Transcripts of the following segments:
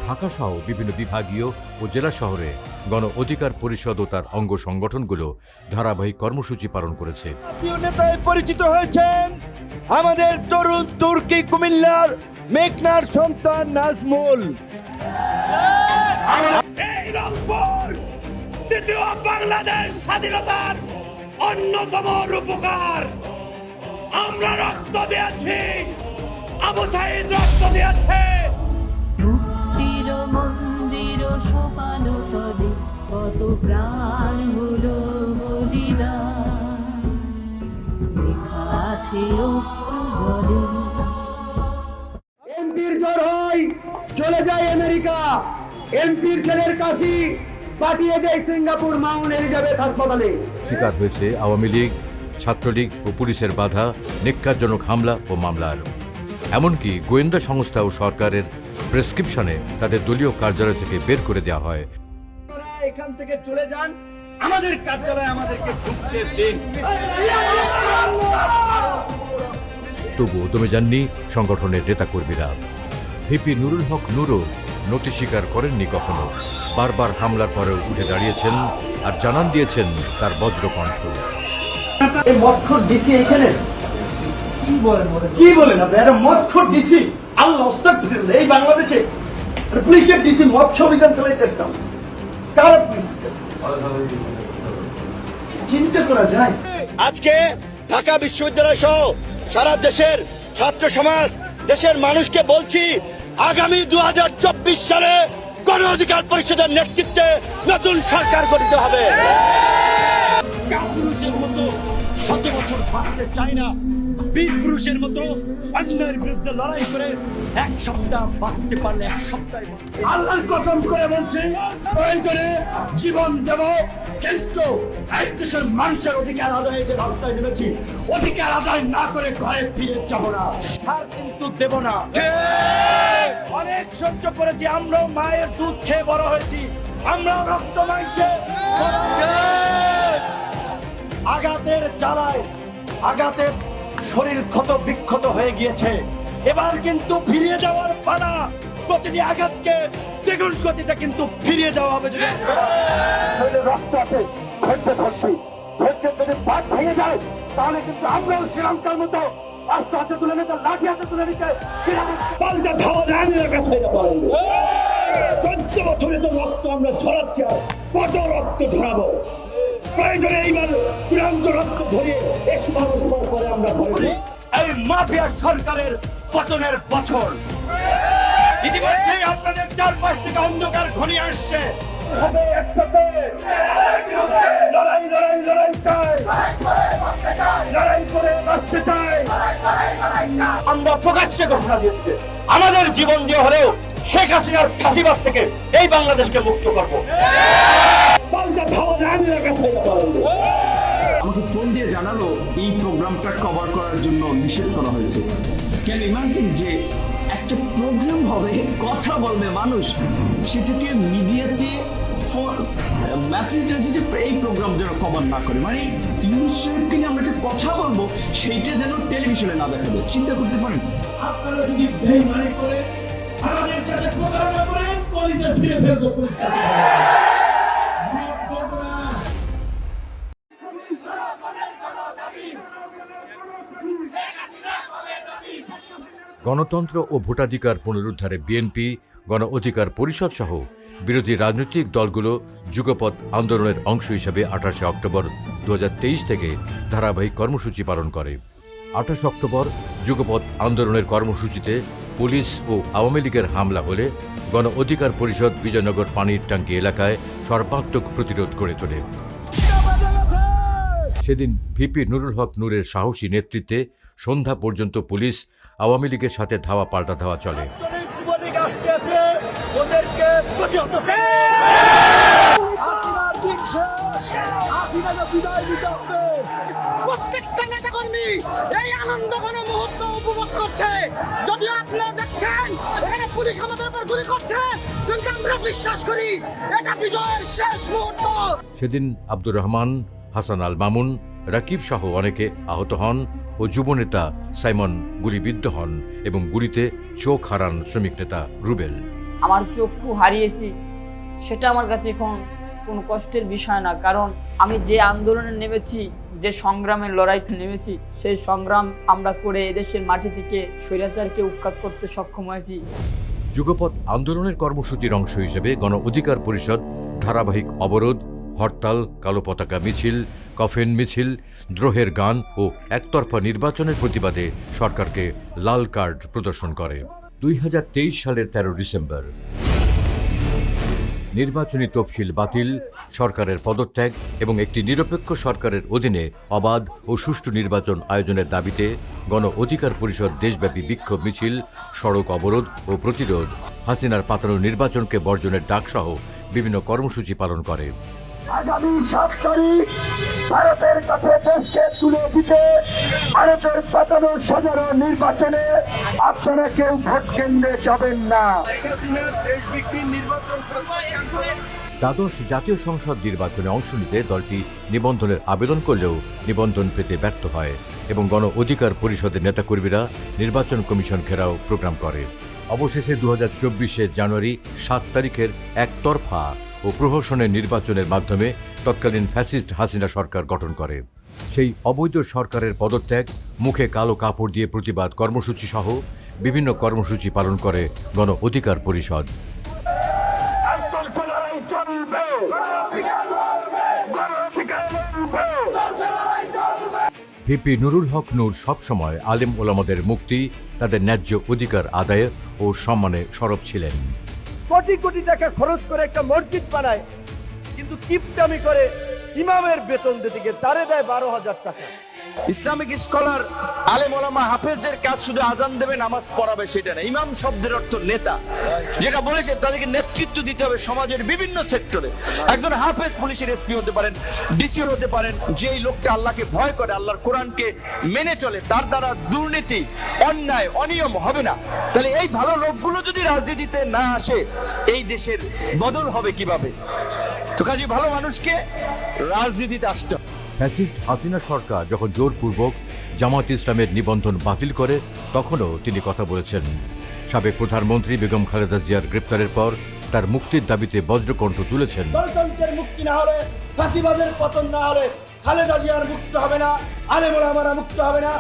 ঢাকাসহ বিভিন্ন বিভাগীয় ও জেলা শহরে গণ অধিকার পরিষদ ও তার অঙ্গ সংগঠনগুলো ধারাবাহিক কর্মসূচি পালন করেছে। নেতায় পরিচিত হয়েছেন আমাদের তরুণ তুর্কি কুমিল্লার মেঘনার সন্তান নাজমুল। এই রংপুর দ্বিতীয় বাংলাদেশ স্বাধীনতার অন্যতম রূপকার। আমরা রক্ত দিয়েছি, আবু সাঈদ রক্ত দিয়েছে। মুক্তির মন্দির সোপান তলে কত প্রাণ হলো বলিদান, লেখা আছে অশ্রু জলে। এমপির জ্বর হয় চলে যায় আমেরিকা, এমপির ছেলের কাশি পাঠিয়ে দেয় সিঙ্গাপুর মাউন্ট এলিজাবেথ হাসপাতালে। শিকার হয়েছে আওয়ামী লীগ, ছাত্রলীগ ও পুলিশের বাধা, নিক্ষারজনক হামলা ও মামলার। এমনকি গোয়েন্দা সংস্থা ও সরকারের প্রেসক্রিপশনে তাদের দলীয় কার্যালয় থেকে বের করে দেওয়া হয়। এখান থেকে চলে যান, আমাদের কার্যালয়ে আমাদেরকে ঢুকতে দিন। তবুও দমে যাননি সংগঠনের নেতাকর্মীরা। ভিপি নুরুল হক নুরও নতি স্বীকার করেননি কখনো। বারবার হামলার পরেও উঠে দাঁড়িয়েছেন আর জানান দিয়েছেন তার বজ্রকণ্ঠ। এই মদখোর ডিসি এখানে কি বলেন আপনি? একটা মদখোর ডিসি, আল্লাহ আস্তাগফিরুল্লাহ, এই বাংলাদেশে পুলিশের ডিসি মদ খেয়ে অভিযান চালাইতেছেন। কার পুলিশ চিন্তা করা যায়? আজকে ঢাকা বিশ্ববিদ্যালয় সহ সারা দেশের ছাত্র সমাজ, দেশের মানুষকে বলছি, আগামী 2024 সালে গণ অধিকার পরিষদের নেতৃত্বে নতুন সরকার গঠিত হবে। কাপুরুষের মতো শত বছর বাঁচতে চাই না, বীর পুরুষের মতো অন্যের বিরুদ্ধে লড়াই করে এক সপ্তাহ বাঁচতে পারলে এক সপ্তাহে আল্লাহর কসম করে বলছি, প্রয়োজনে জীবন দেব, কিন্তু এই দেশের মানুষের অধিকার আদায়ে যে রাস্তায় নেমেছি, অধিকার আদায় না করে ঘরে ফিরে যাব না। আর কিন্তু দেব না। অনেক সহ্য করেছি, আমরাও মায়ের দুধ খেয়ে বড় হয়েছি, আমরাও রক্ত মাংসে আঘাতের জ্বালায় আঘাতে শরীর ক্ষত বিক্ষত হয়ে গিয়েছে। এবার কিন্তু ফিরিয়ে যাওয়ার পালা। প্রতিটি আঘাতকে দ্বিগুণ গতিতে কিন্তু ফিরিয়ে যাওয়া হবে। যদি রক্ত আছে, ধৈর্য ধরছি, ধৈর্য যদি বাদ ভেঙে যায়, তাহলে কিন্তু আমরাও শ্রীলঙ্কার মতো আস্তে হাতে তুলে নিতে, লাঠি হাতে তুলে নিতে পাল্টা ধাওয়া রানীর কাছে পড়েন। 14 বছরে তো রক্ত আমরা ঝরাচ্ছি, আর কত রক্ত ঝরাবো? প্রয়োজনে এইবার চূড়ান্ত রক্ত ঝরিয়ে মানুষ পরে আমরা ঘরে এই মাফিয়া সরকারের পতনের বছর। ইতিমধ্যে আপনাদের চারপাশ থেকে অন্ধকার ঘনিয়ে আসছে। লড়াই লড়াই লড়াই চাই, লড়াই করে বাঁচতে চাই। আমরা প্রকাশ্যে ঘোষণা দিচ্ছি, আমাদের জীবন দিয়ে হলেও শেখ হাসিনার ফাঁসিবাদ থেকে এই বাংলাদেশকে মুক্ত করবো। আমাকে ফোন দিয়ে জানালো এই প্রোগ্রামটা কভার করার জন্য নিষেধ করা হয়েছে। ক্যান ইমাজিন যে একটা প্রোগ্রাম হবে, কথা বলবে মানুষ, সেটাকে মিডিয়াতে মেসেজ দিয়েছে যে এই প্রোগ্রাম যেন কভার না করে। মানে ইউনুস সাহেবকে নিয়ে আমরা একটা কথা বলবো, সেইটা যেন টেলিভিশনে না দেখা যায়। চিন্তা করতে পারেন? আপনারা যদি বেইমানি করে আমাদের সাথে প্রতারণা করেন, কলিজা ছিঁড়ে ফেলবো। গণতন্ত্র ও ভোটাধিকার পুনরুদ্ধারে বিএনপি, গণ অধিকার পরিষদ সহ বিরোধী রাজনৈতিক দলগুলো যুগপৎ আন্দোলনের অংশ হিসেবে 28 অক্টোবর 2023 থেকে ধারাবাহিক কর্মসূচি পালন করে। 28 অক্টোবর যুগপৎ আন্দোলনের কর্মসূচিতে পুলিশ ও আওয়ামী লীগের হামলা হলে গণ অধিকার পরিষদ বিজয়নগর পানির ট্যাঙ্কি এলাকায় সর্বাত্মক প্রতিরোধ গড়ে তোলে। সেদিন ভিপি নুরুল হক নূরের সাহসী নেতৃত্বে সন্ধ্যা পর্যন্ত পুলিশ আওয়ামী লীগের সাথে ধাওয়া পাল্টা ধাওয়া চলে। প্রত্যেকটা নেতাকর্মী এই আনন্দ ঘন মুহূর্ত উপভোগ করছে। যদিও আপনারা দেখছেন এখানে পুলিশ আমাদের উপর গুলি করছে, কিন্তু আমরা বিশ্বাস করি এটা বিজয়ের শেষ মুহূর্ত। সেদিন আব্দুর রহমান, হাসান আল মামুন, রাকিব সহ অনেকে আহত হন ও যুবনেতা সাইমন গুলিবিদ্ধ হন এবং গুলিতে চোখ হারান শ্রমিক নেতা রুবেল। আমার চক্ষু হারিয়েছি, সেটা আমার কাছে এখন কোনো কষ্টের বিষয় না। কারণ আমি যে আন্দোলনে নেমেছি, যে সংগ্রামের লড়াইতে নেমেছি, সেই সংগ্রাম আমরা করে এদেশের মাটি থেকে স্বৈরাচারকে উৎখাত করতে সক্ষম হয়েছি। যুগপৎ আন্দোলনের কর্মসূচির অংশ হিসেবে গণ অধিকার পরিষদ ধারাবাহিক অবরোধ, হরতাল, কালো পতাকা মিছিল, কফিন মিছিল, দ্রোহের গান ও একতরফা নির্বাচনের প্রতিবাদে সরকারকে লাল কার্ড প্রদর্শন করে। 2023 সালের 13 ডিসেম্বর নির্বাচনী তফসিল বাতিল, সরকারের পদত্যাগ এবং একটি নিরপেক্ষ সরকারের অধীনে অবাধ ও সুষ্ঠু নির্বাচন আয়োজনের দাবিতে গণ অধিকার পরিষদ দেশব্যাপী বিক্ষোভ মিছিল, সড়ক অবরোধ ও প্রতিরোধ, হাসিনার পাতানো নির্বাচনকে বর্জনের ডাকসহ বিভিন্ন কর্মসূচি পালন করে। আগামী 7 তারিখ ভারতের কাছে দেশকে তুলে দিতে ভারতের পাতানো সাধারণ নির্বাচনে আপনারা কেউ ভোট কেন্দ্রে যাবেন না। দ্বাদশ জাতীয় সংসদ নির্বাচনে অংশ নিতে দলটি নিবন্ধনের আবেদন করলেও নিবন্ধন পেতে ব্যর্থ হয় এবং গণ অধিকার পরিষদের নেতাকর্মীরা নির্বাচন কমিশন ঘেরাও প্রোগ্রাম করে। অবশেষে 2024 জানুয়ারি 7 তারিখের একতরফা ও প্রহসনের নির্বাচনের মাধ্যমে তৎকালীন ফ্যাসিস্ট হাসিনা সরকার গঠন করে। সেই অবৈধ সরকারের পদত্যাগ, মুখে কালো কাপড় দিয়ে প্রতিবাদ কর্মসূচি সহ বিভিন্ন কর্মসূচি পালন করে গণ অধিকার পরিষদ। ভিপি নুরুল হক নূর সবসময় আলেম ওলামাদের মুক্তি, তাদের ন্যায্য অধিকার আদায় ও সম্মানে সরব ছিলেন। কোটি কোটি টাকা খরচ করে একটা মসজিদ বানায়, কিন্তু কিপটামি করে ইমামের বেতন দিতে গিয়ে তারে দেয় 12,000 টাকা। ইসলামিক স্কলার আলেম ওলামা হাফেজদের কাজ শুধু আজান দেবে, নামাজ পড়াবে সেটা না। ইমাম শব্দের অর্থ নেতা, যেটা বলেছে তাদেরকে নেতৃত্ব দিতে হবে সমাজের বিভিন্ন সেক্টরে। একজন হাফেজ পুলিশের এসপি হতে পারেন, ডিসি হতে পারেন, যেই লোকটা আল্লাহকে ভয় করে, আল্লাহর কোরআনকে মেনে চলে, তার দ্বারা দুর্নীতি, অন্যায়, অনিয়ম হবে না। তাহলে এই ভালো লোকগুলো যদি রাজনীতিতে না আসে, এই দেশের বদল হবে কিভাবে? তো কাজে ভালো মানুষকে রাজনীতিতে আসতে হবে। ফ্যাসিস্ট হাসিনা সরকার যখন জোরপূর্বক জামায়াত ইসলামের নিবন্ধন বাতিল করে, তখনও তিনি কথা বলেছেন। সাবেক প্রধানমন্ত্রী বেগম খালেদা জিয়ার গ্রেপ্তারের পর তার মুক্তির দাবিতে বজ্রকণ্ঠ তুলেছেন। গণতন্ত্রের মুক্তি না হলে, ফাঁসিবাদের পতন না হলে খালেদা জিয়ার মুক্ত হবে না, আলেম ওলামারা মুক্ত হবে না।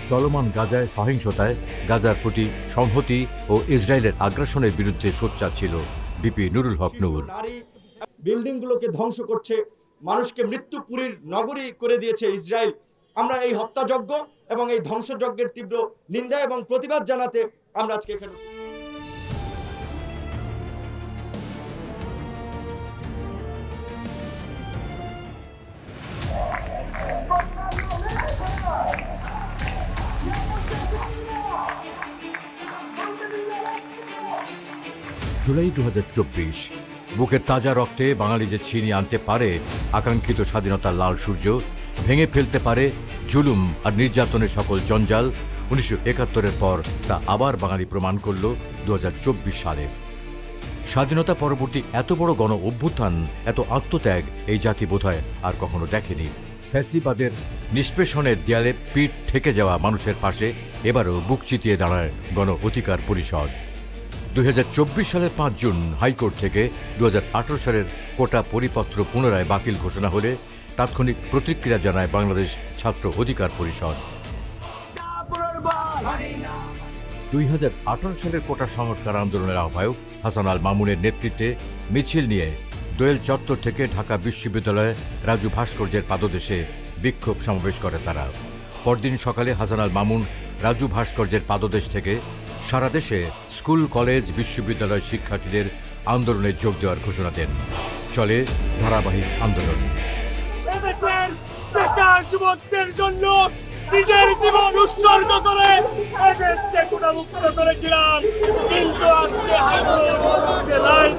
চলমান গাজায় সহিংসতায় গাজার প্রতি সংহতি ও ইসরায়েলের আগ্রাসনের বিরুদ্ধে সোচ্চার ছিল ভিপি নুরুল হক নূর। নারী বিল্ডিং গুলোকে ধ্বংস করছে, মানুষকে মৃত্যুপুরীর নগরী করে দিয়েছে ইসরায়েল। আমরা এই হত্যাযজ্ঞ এবং এই ধ্বংসযজ্ঞের তীব্র নিন্দা এবং প্রতিবাদ জানাতে আমরা আজকে এখানে। জুলাই 2024 বুকের তাজা রক্তে বাঙালি যে ছিনিয়ে আনতে পারে আকাঙ্ক্ষিত স্বাধীনতার লাল সূর্য, ভেঙে ফেলতে পারে জুলুম আর নির্যাতনের সকল জঞ্জাল, 1971-এর পর তা আবার বাঙালি প্রমাণ করল 2024 সালে। স্বাধীনতা পরবর্তী এত বড় গণ অভ্যুত্থান, এত আত্মত্যাগ এই জাতি বোধহয় আর কখনো দেখেনি। ফ্যাসিবাদের নিষ্পেষণের দেয়ালে পিঠ ঠেকে যাওয়া মানুষের পাশে এবারও বুক চিতিয়ে দাঁড়ায় গণ অধিকার পরিষদ। 2024 সালের 5 জুন হাইকোর্ট থেকে 2018 সালের কোটা পরিপত্র পুনরায় বাতিল ঘোষণা হলে তাৎক্ষণিক প্রতিক্রিয়া জানায় বাংলাদেশ ছাত্র অধিকার পরিষদ। 2018 সালের কোটা সংস্কার আন্দোলনের আহ্বায়ক হাসান আল মামুনের নেতৃত্বে মিছিল নিয়ে দোয়েল চত্বর থেকে ঢাকা বিশ্ববিদ্যালয়ে রাজু ভাস্কর্যের পাদদেশে বিক্ষোভ সমাবেশ করে তারা। পরদিন সকালে হাসান আল মামুন রাজু ভাস্কর্যের পাদদেশ থেকে সারা দেশে স্কুল, কলেজ, বিশ্ববিদ্যালয় শিক্ষার্থীদের আন্দোলনে যোগ দেওয়ার ঘোষণা দেন। চলে ধারাবাহিক আন্দোলন। এদেশের বেকার যুবকদের জন্য নিজের জীবন উৎসর্গ করে এদেশকে কোটামুক্ত করেছিলাম, কিন্তু আজকে হাইকোর্ট যে লাইন